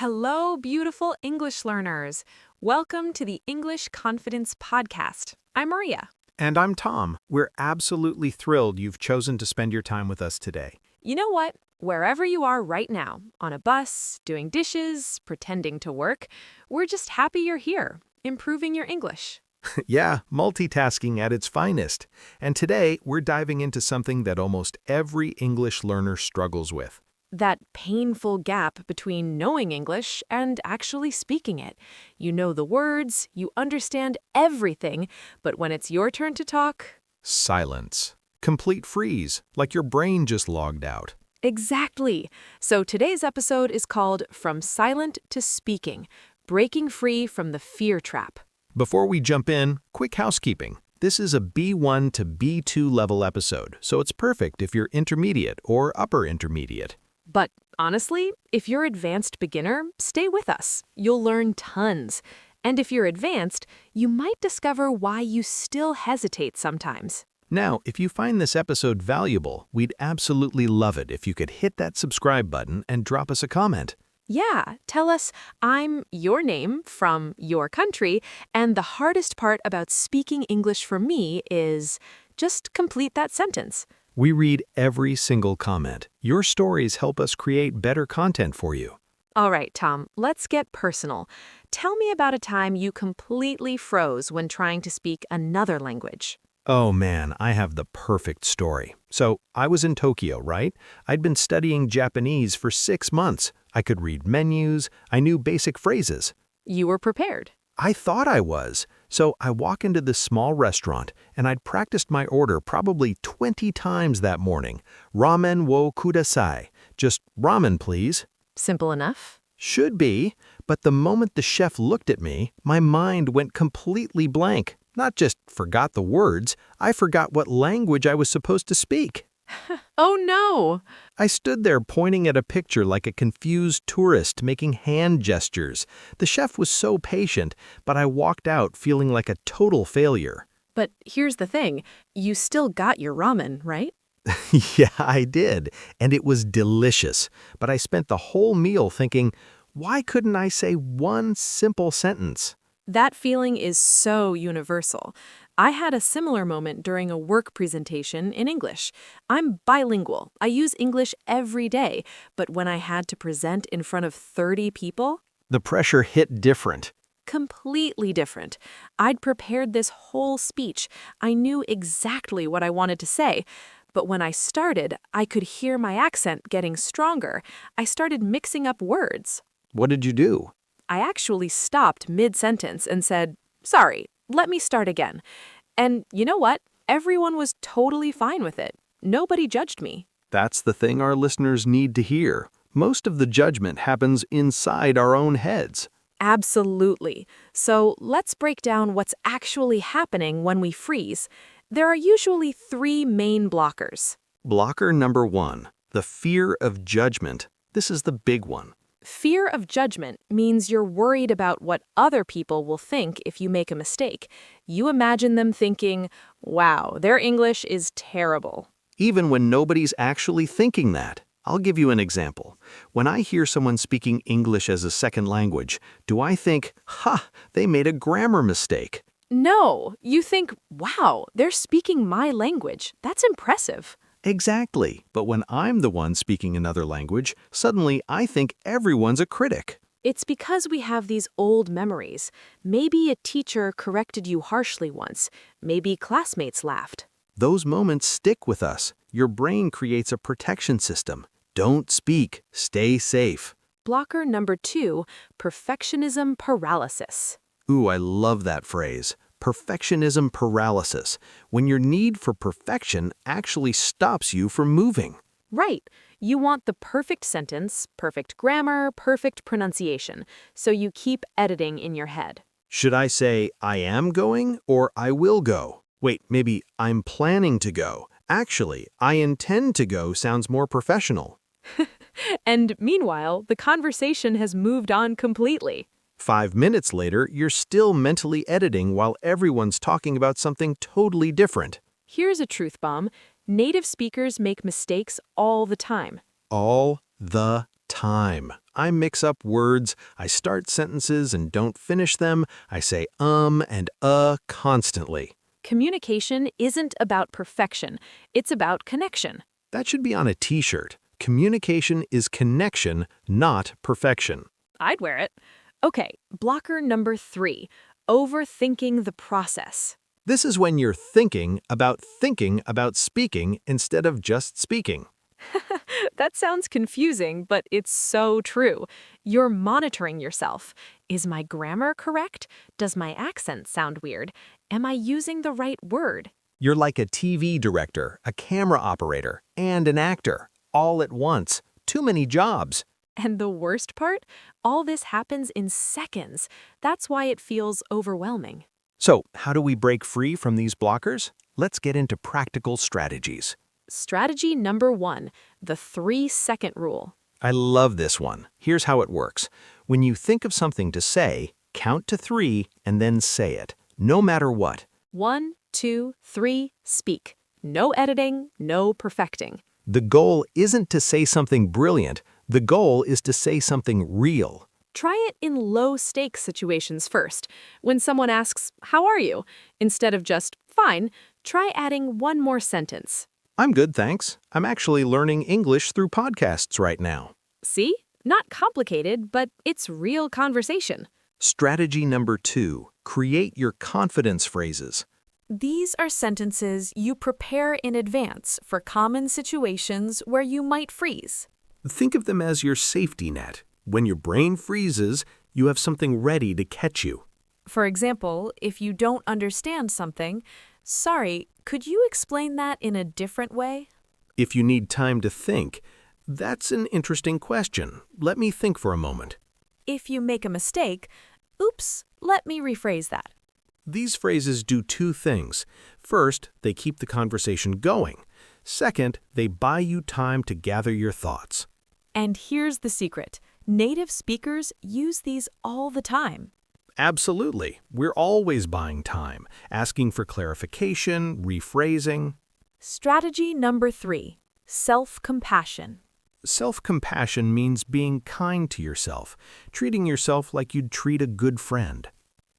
Hello, beautiful English learners. Welcome to the English Confidence Podcast. I'm Maria. And I'm Tom. We're absolutely thrilled you've chosen to spend your time with us today. You know what? Wherever you are right now, on a bus, doing dishes, pretending to work, we're just happy you're here, improving your English. Yeah, multitasking at its finest. And today, we're diving into something that almost every English learner struggles with. That painful gap between knowing English and actually speaking it. You know the words, you understand everything, but when it's your turn to talk, Silence. Complete freeze, like your brain just logged out. exactly. So today's episode is called From Silent to Speaking, Breaking Free from the Fear Trap. Before we jump in, quick housekeeping. This is a B1 to B2 level episode, so it's perfect if you're intermediate or upper intermediate. But honestly, if you're advanced beginner, stay with us. You'll learn tons. And if you're advanced, you might discover why you still hesitate sometimes. Now, if you find this episode valuable, we'd absolutely love it if you could hit that subscribe button and drop us a comment. Yeah, tell us, I'm your name from your country, and the hardest part about speaking English for me is just complete that sentence. We read every single comment. Your stories help us create better content for you. All right, Tom, let's get personal. Tell me about a time you completely froze when trying to speak another language. Oh man, I have the perfect story. So, I was in Tokyo, right? I'd been studying Japanese for 6 months. I could read menus, I knew basic phrases. You were prepared. I thought I was. So I walk into this small restaurant, and I'd practiced my order probably 20 times that morning. Ramen wo kudasai. Just ramen, please. Simple enough? Should be, but the moment the chef looked at me, my mind went completely blank. Not just forgot the words, I forgot what language I was supposed to speak. Oh no! I stood there pointing at a picture like a confused tourist making hand gestures. The chef was so patient, but I walked out feeling like a total failure. But here's the thing, you still got your ramen, right? Yeah, I did, and it was delicious. But I spent the whole meal thinking, why couldn't I say one simple sentence? That feeling is so universal. I had a similar moment during a work presentation in English. I'm bilingual. I use English every day, but when I had to present in front of 30 people, The pressure hit different. completely different. I'd prepared this whole speech. I knew exactly what I wanted to say. But when I started, I could hear my accent getting stronger. I started mixing up words. What did you do? I actually stopped mid-sentence and said, "Sorry, let me start again." And you know what? Everyone was totally fine with it. Nobody judged me. That's the thing our listeners need to hear. Most of the judgment happens inside our own heads. Absolutely. So let's break down what's actually happening when we freeze. There are usually 3 main blockers. Blocker number 1, the fear of judgment. This is the big one. Fear of judgment means you're worried about what other people will think if you make a mistake. You imagine them thinking, wow, their English is terrible. Even when nobody's actually thinking that. I'll give you an example. When I hear someone speaking English as a second language, do I think, they made a grammar mistake? No, you think, wow, they're speaking my language. That's impressive. Exactly. But when I'm the one speaking another language, suddenly I think everyone's a critic. It's because we have these old memories. Maybe a teacher corrected you harshly once. Maybe classmates laughed. Those moments stick with us. Your brain creates a protection system. Don't speak. Stay safe. Blocker number 2, perfectionism paralysis. Ooh, I love that phrase. Perfectionism paralysis. When your need for perfection actually stops you from moving. Right. You want the perfect sentence, perfect grammar, perfect pronunciation. So you keep editing in your head. Should I say, I am going or I will go? Wait, maybe I'm planning to go. Actually, I intend to go sounds more professional. And meanwhile, the conversation has moved on completely. 5 minutes later, you're still mentally editing while everyone's talking about something totally different. Here's a truth bomb. Native speakers make mistakes all the time. All the time. I mix up words, I start sentences and don't finish them, I say and constantly. Communication isn't about perfection, it's about connection. That should be on a t-shirt. Communication is connection, not perfection. I'd wear it. Okay, blocker number 3, overthinking the process. This is when you're thinking about speaking instead of just speaking. That sounds confusing, but it's so true. You're monitoring yourself. Is my grammar correct? Does my accent sound weird? Am I using the right word? You're like a TV director, a camera operator, and an actor, all at once. Too many jobs. And the worst part? All this happens in seconds. That's why it feels overwhelming. So, how do we break free from these blockers? Let's get into practical strategies. Strategy number 1, the 3-second rule. I love this one. Here's how it works. When you think of something to say, count to 3 and then say it, no matter what. 1, 2, 3, speak. No editing, no perfecting. The goal isn't to say something brilliant. The goal is to say something real. Try it in low-stakes situations first. When someone asks, "How are you?" instead of just, "Fine," try adding one more sentence. I'm good, thanks. I'm actually learning English through podcasts right now. See? Not complicated, but it's real conversation. Strategy number 2, create your confidence phrases. These are sentences you prepare in advance for common situations where you might freeze. Think of them as your safety net. When your brain freezes, you have something ready to catch you. For example, if you don't understand something, "Sorry, could you explain that in a different way?" If you need time to think, that's an interesting question. Let me think for a moment. If you make a mistake, "Oops, let me rephrase that." These phrases do 2 things. First, they keep the conversation going. Second, they buy you time to gather your thoughts. And here's the secret. Native speakers use these all the time. Absolutely. We're always buying time, asking for clarification, rephrasing. Strategy number 3, self-compassion. Self-compassion means being kind to yourself, treating yourself like you'd treat a good friend.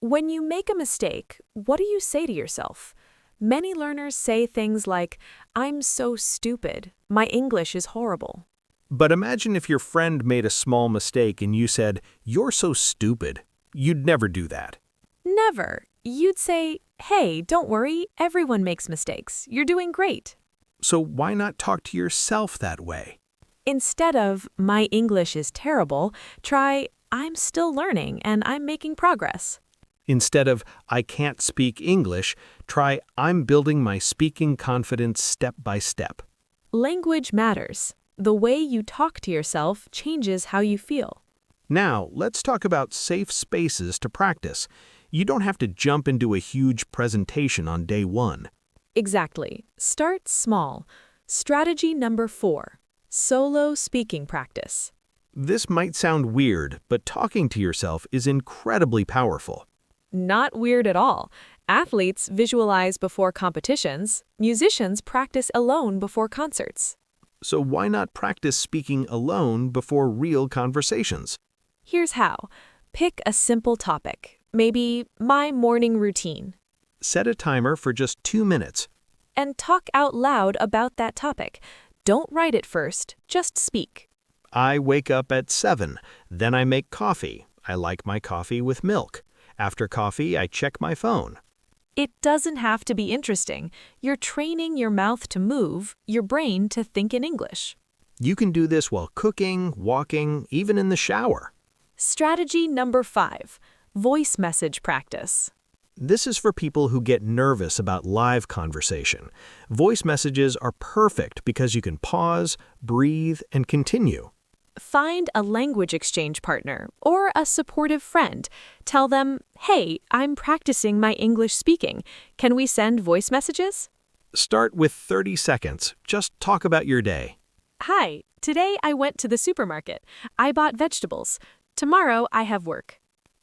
When you make a mistake, what do you say to yourself? Many learners say things like, "I'm so stupid. My English is horrible." But imagine if your friend made a small mistake and you said, "You're so stupid." You'd never do that. Never. You'd say, "Hey, don't worry. Everyone makes mistakes. You're doing great." So why not talk to yourself that way? Instead of, "My English is terrible," try, "I'm still learning and I'm making progress." Instead of, "I can't speak English," try, "I'm building my speaking confidence step by step." Language matters. The way you talk to yourself changes how you feel. Now, let's talk about safe spaces to practice. You don't have to jump into a huge presentation on day 1. Exactly. Start small. Strategy number 4, solo speaking practice. This might sound weird, but talking to yourself is incredibly powerful. Not weird at all. Athletes visualize before competitions. Musicians practice alone before concerts. So why not practice speaking alone before real conversations? Here's how. Pick a simple topic. Maybe my morning routine. Set a timer for just 2 minutes. And talk out loud about that topic. Don't write it first, just speak. I wake up at 7. Then I make coffee. I like my coffee with milk. After coffee, I check my phone. It doesn't have to be interesting. You're training your mouth to move, your brain to think in English. You can do this while cooking, walking, even in the shower. Strategy number 5, voice message practice. This is for people who get nervous about live conversation. Voice messages are perfect because you can pause, breathe, and continue. Find a language exchange partner or a supportive friend. Tell them, "Hey, I'm practicing my English speaking. Can we send voice messages?" Start with 30 seconds. Just talk about your day. "Hi, today I went to the supermarket. I bought vegetables. Tomorrow I have work."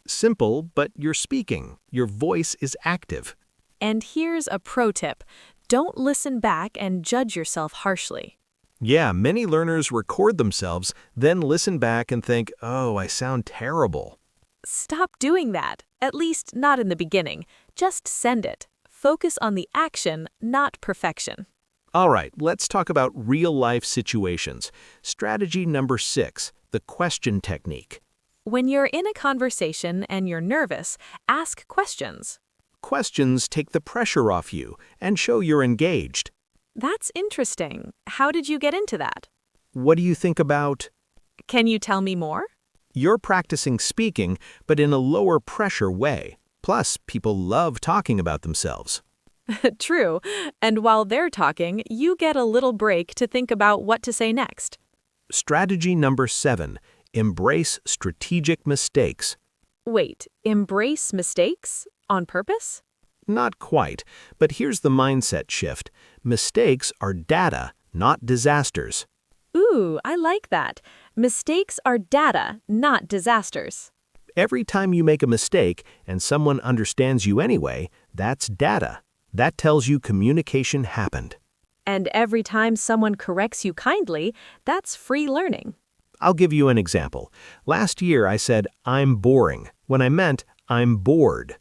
Simple, but you're speaking. Your voice is active. And here's a pro tip. Don't listen back and judge yourself harshly. Yeah, many learners record themselves, then listen back and think, oh, I sound terrible. Stop doing that, at least not in the beginning. Just send it. Focus on the action, not perfection. All right, let's talk about real-life situations. Strategy number 6, the question technique. When you're in a conversation and you're nervous, ask questions. Questions take the pressure off you and show you're engaged. That's interesting. How did you get into that? What do you think about? Can you tell me more? You're practicing speaking, but in a lower pressure way. Plus, people love talking about themselves. True. And while they're talking, you get a little break to think about what to say next. Strategy number 7, embrace strategic mistakes. Wait, embrace mistakes? On purpose? Not quite, but here's the mindset shift. Mistakes are data, not disasters. Ooh, I like that. Mistakes are data, not disasters. Every time you make a mistake and someone understands you anyway, that's data. That tells you communication happened. And every time someone corrects you kindly, that's free learning. I'll give you an example. Last year I said, I'm boring, when I meant I'm bored.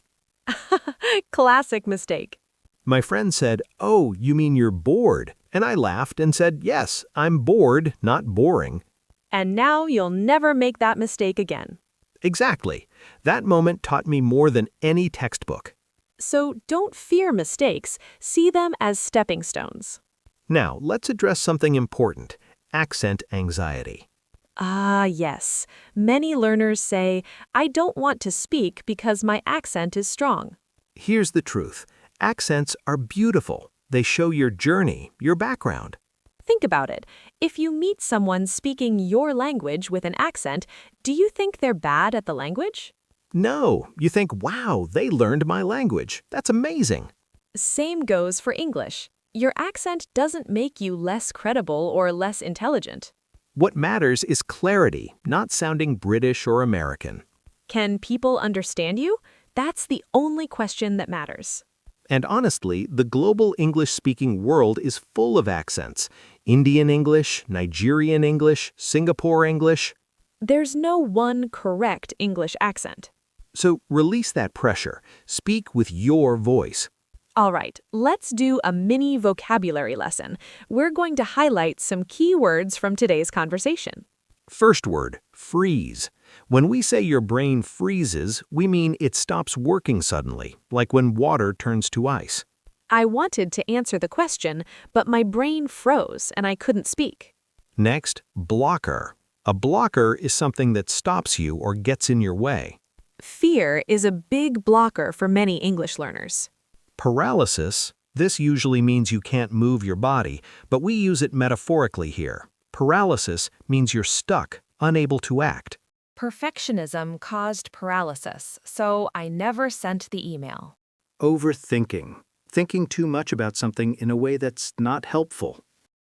Classic mistake. My friend said, oh, you mean you're bored? And I laughed and said, yes, I'm bored, not boring. And now you'll never make that mistake again. Exactly. That moment taught me more than any textbook. So don't fear mistakes, see them as stepping stones. Now, let's address something important, accent anxiety. Ah, yes. Many learners say, I don't want to speak because my accent is strong. Here's the truth. Accents are beautiful. They show your journey, your background. Think about it. If you meet someone speaking your language with an accent, do you think they're bad at the language? No, you think, wow, they learned my language. That's amazing. Same goes for English. Your accent doesn't make you less credible or less intelligent. What matters is clarity, not sounding British or American. Can people understand you? That's the only question that matters. And honestly, the global English-speaking world is full of accents. Indian English, Nigerian English, Singapore English. There's no one correct English accent. So release that pressure. Speak with your voice. All right, let's do a mini vocabulary lesson. We're going to highlight some key words from today's conversation. First word, freeze. When we say your brain freezes, we mean it stops working suddenly, like when water turns to ice. I wanted to answer the question, but my brain froze and I couldn't speak. Next, blocker. A blocker is something that stops you or gets in your way. Fear is a big blocker for many English learners. Paralysis. This usually means you can't move your body, but we use it metaphorically here. Paralysis means you're stuck, unable to act. Perfectionism caused paralysis, so I never sent the email. Overthinking. Thinking too much about something in a way that's not helpful.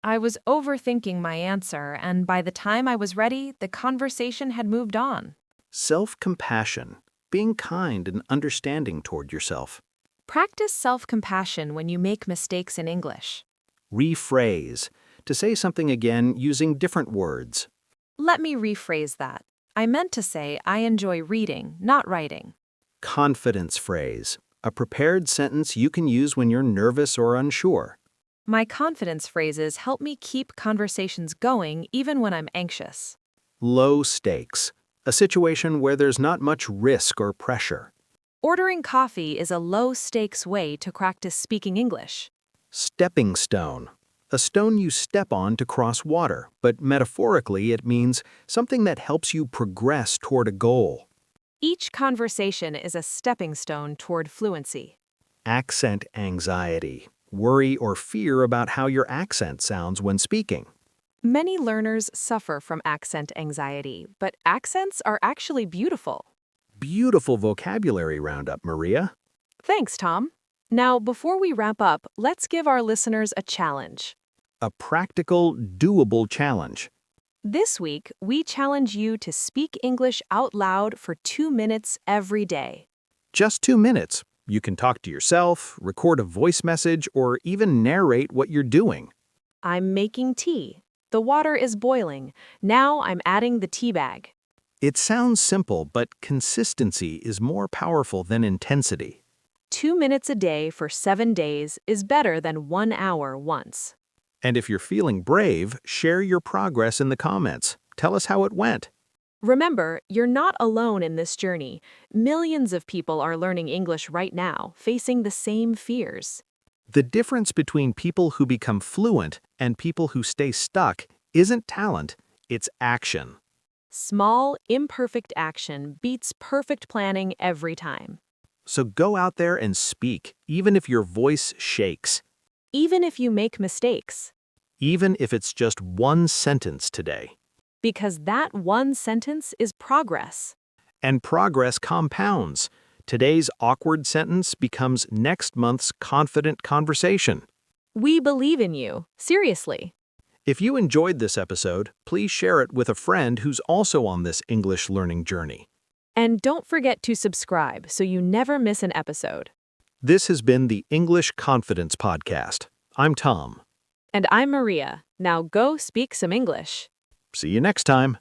I was overthinking my answer, and by the time I was ready, the conversation had moved on. Self-compassion. Being kind and understanding toward yourself. Practice self-compassion when you make mistakes in English. Rephrase. To say something again using different words. Let me rephrase that. I meant to say I enjoy reading, not writing. Confidence phrase. A prepared sentence you can use when you're nervous or unsure. My confidence phrases help me keep conversations going even when I'm anxious. Low stakes. A situation where there's not much risk or pressure. Ordering coffee is a low-stakes way to practice speaking English. Stepping stone. A stone you step on to cross water, but metaphorically it means something that helps you progress toward a goal. Each conversation is a stepping stone toward fluency. Accent anxiety. Worry or fear about how your accent sounds when speaking. Many learners suffer from accent anxiety, but accents are actually beautiful. Beautiful vocabulary roundup, Maria. Thanks, Tom. Now, before we wrap up, let's give our listeners a challenge. A practical, doable challenge. This week, we challenge you to speak English out loud for 2 minutes every day. Just 2 minutes. You can talk to yourself, record a voice message, or even narrate what you're doing. I'm making tea. The water is boiling. Now I'm adding the tea bag. It sounds simple, but consistency is more powerful than intensity. 2 minutes a day for 7 days is better than 1 hour once. And if you're feeling brave, share your progress in the comments. Tell us how it went. Remember, you're not alone in this journey. Millions of people are learning English right now, facing the same fears. The difference between people who become fluent and people who stay stuck isn't talent, it's action. Small, imperfect action beats perfect planning every time. So go out there and speak, even if your voice shakes, Even if you make mistakes. even if it's just one sentence today. Because that one sentence is progress. And progress compounds. Today's awkward sentence becomes next month's confident conversation. We believe in you. Seriously. If you enjoyed this episode, please share it with a friend who's also on this English learning journey. And don't forget to subscribe so you never miss an episode. This has been the English Confidence Podcast. I'm Tom. And I'm Maria. Now go speak some English. See you next time.